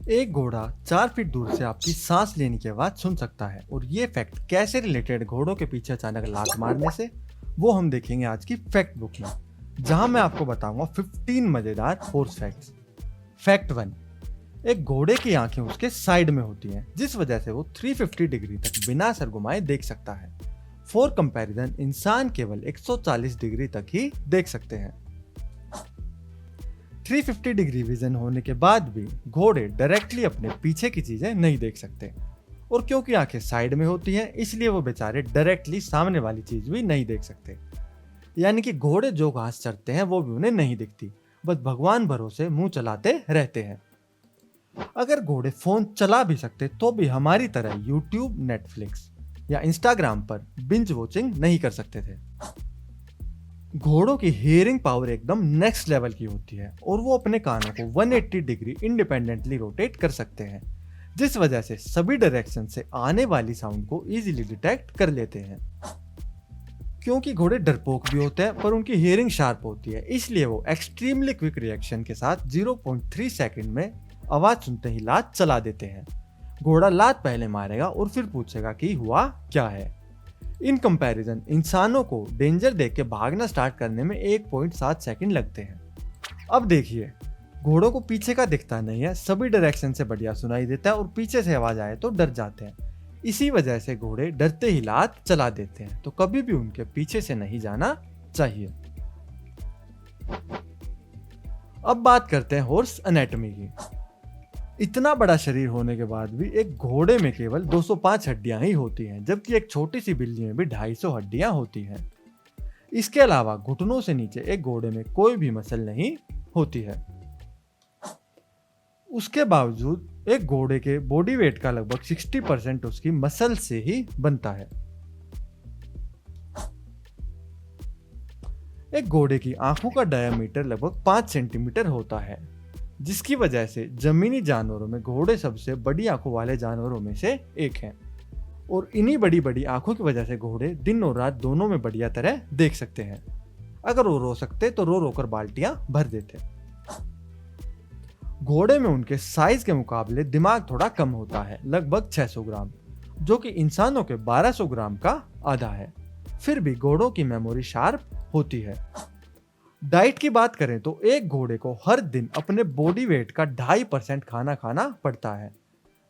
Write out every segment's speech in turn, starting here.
एक घोड़ा 4 फीट दूर से आपकी सांस लेने की आवाज सुन सकता है और ये फैक्ट कैसे रिलेटेड घोड़ों के पीछे अचानक लात मारने से, वो हम देखेंगे आज की फैक्ट बुक में, जहां मैं आपको बताऊंगा 15 मजेदार हॉर्स फैक्ट्स। फैक्ट 1। एक घोड़े की आंखें उसके साइड में होती हैं, जिस वजह से वो 350 डिग्री तक बिना सर घुमाए देख सकता है। फॉर कंपैरिजन, इंसान केवल 140 डिग्री तक ही देख सकते हैं। 350 डिग्री विजन होने के बाद भी घोड़े डायरेक्टली अपने पीछे की चीजें नहीं देख सकते, और क्योंकि आंखें साइड में होती हैं इसलिए वो बेचारे डायरेक्टली सामने वाली चीज भी नहीं देख सकते। यानी कि घोड़े जो घास चरते हैं वो भी उन्हें नहीं दिखती, बस भगवान भरोसे मुंह चलाते रहते हैं। अगर घोड़े फोन चला भी सकते तो भी हमारी तरह यूट्यूब, नेटफ्लिक्स या इंस्टाग्राम पर बिंज वॉचिंग नहीं कर सकते थे। घोड़ों की हियरिंग पावर एकदम नेक्स्ट लेवल की होती है और वो अपने कानों को 180 डिग्री इंडिपेंडेंटली रोटेट कर सकते हैं, जिस वजह से सभी डायरेक्शन से आने वाली साउंड को इजीली डिटेक्ट कर लेते हैं। क्योंकि घोड़े डरपोक भी होते हैं पर उनकी हियरिंग शार्प होती है, इसलिए वो एक्सट्रीमली क्विक रिएक्शन के साथ 0.3 सेकंड में आवाज सुनते ही लात चला देते हैं। घोड़ा लात पहले मारेगा और फिर पूछेगा कि हुआ क्या है। इन कंपैरिजन इंसानों को डेंजर देख के भागना स्टार्ट करने में 1.7 सेकंड लगते हैं। अब देखिए, घोड़ों को पीछे का दिखता नहीं है, सभी डायरेक्शन से बढ़िया सुनाई देता है और पीछे से आवाज आए तो डर जाते हैं। इसी वजह से घोड़े डरते ही लात चला देते हैं, तो कभी भी उनके पीछे से नहीं जाना चाहिए। अब बात करते हैं हॉर्स एनाटॉमी की। इतना बड़ा शरीर होने के बाद भी एक घोड़े में केवल 205 हड्डियां ही होती हैं, जबकि एक छोटी सी बिल्ली में भी 250 हड्डियां होती हैं। इसके अलावा घुटनों से नीचे एक घोड़े में कोई भी मसल नहीं होती है। उसके बावजूद एक घोड़े के बॉडी वेट का लगभग 60% उसकी मसल से ही बनता है। एक घोड़े की आंखों का डायमीटर लगभग 5 सेंटीमीटर होता है, जिसकी वजह से जमीनी जानवरों में घोड़े सबसे बड़ी आंखों वाले जानवरों में से एक हैं। और इन्हीं बड़ी बड़ी आंखों की वजह से घोड़े दिन और रात दोनों में बढ़िया तरह देख सकते हैं। अगर वो रो सकते तो रो रोकर बाल्टियां भर देते। घोड़े में उनके साइज के मुकाबले दिमाग थोड़ा कम होता है, लगभग 600 ग्राम, जो कि इंसानों के 1200 ग्राम का आधा है। फिर भी घोड़ों की मेमोरी शार्प होती है। डाइट की बात करें तो एक घोड़े को हर दिन अपने बॉडी वेट का 2.5% खाना खाना पड़ता है,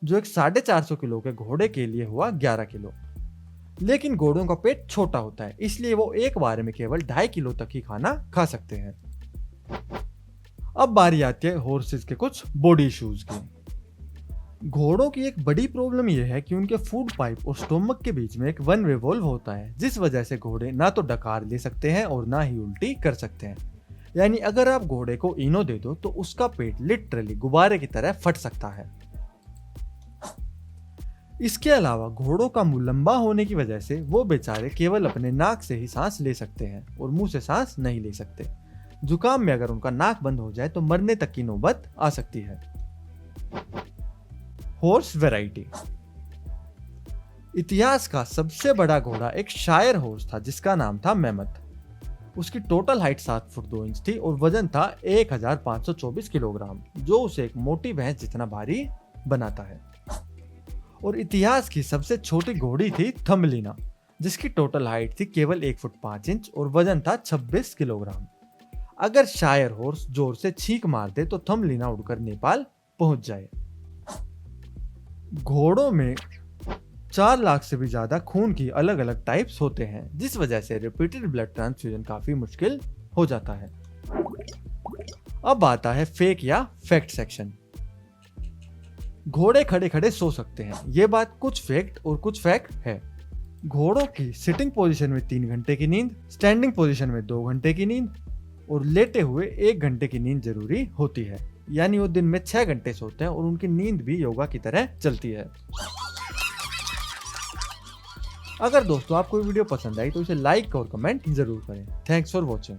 जो एक 450 किलो के घोड़े के लिए हुआ 11 किलो। लेकिन घोड़ों का पेट छोटा होता है, इसलिए वो एक बार में केवल 2.5 किलो तक ही खाना खा सकते हैं। अब बारी आती है हॉर्सेस के कुछ बॉडी इश्यूज की। घोड़ों की एक बड़ी प्रॉब्लम यह है कि उनके फूड पाइप और स्टोमक के बीच में एक वन वे वॉल्व होता है, जिस वजह से घोड़े ना तो डकार ले सकते हैं और ना ही उल्टी कर सकते हैं। यानी अगर आप घोड़े को इनो दे दो तो उसका पेट लिटरली गुब्बारे की तरह फट सकता है। इसके अलावा घोड़ों का मुंह लंबा होने की वजह से वो बेचारे केवल अपने नाक से ही सांस ले सकते हैं और मुंह से सांस नहीं ले सकते। जुकाम में अगर उनका नाक बंद हो जाए तो मरने तक की नौबत आ सकती है। Horse variety. इतिहास का सबसे बड़ा घोड़ा एक शायर हॉर्स था जिसका नाम था मेमथ। उसकी टोटल हाइट 7 फुट 2 इंच थी और वजन था 1524 किलोग्राम, जो उसे एक मोटी भैंस जितना भारी बनाता है। और इतिहास की सबसे छोटी घोड़ी थी थम्बलिना, जिसकी टोटल हाइट थी केवल 1 फुट 5 इंच और वजन था 26 किलोग्राम। अगर शायर हॉर्स जोर से छींक मार दे तो थम्बलिना उड़कर नेपाल पहुंच जाए। घोड़ों में 4 लाख से भी ज्यादा खून की अलग अलग टाइप्स होते हैं, जिस वजह से रिपीटेड ब्लड ट्रांसफ्यूजन काफी मुश्किल हो जाता है। अब आता है फेक या फैक्ट सेक्शन। घोड़े खड़े खड़े सो सकते हैं, ये बात कुछ फैक्ट और कुछ फैक्ट है। घोड़ों की सिटिंग पोजीशन में 3 घंटे की नींद, स्टैंडिंग पोजीशन में 2 घंटे की नींद और लेटे हुए 1 घंटे की नींद जरूरी होती है। यानी वो दिन में 6 घंटे सोते हैं और उनकी नींद भी योगा की तरह चलती है। अगर दोस्तों आपको वीडियो पसंद आई तो इसे लाइक और कमेंट जरूर करें। Thanks for watching.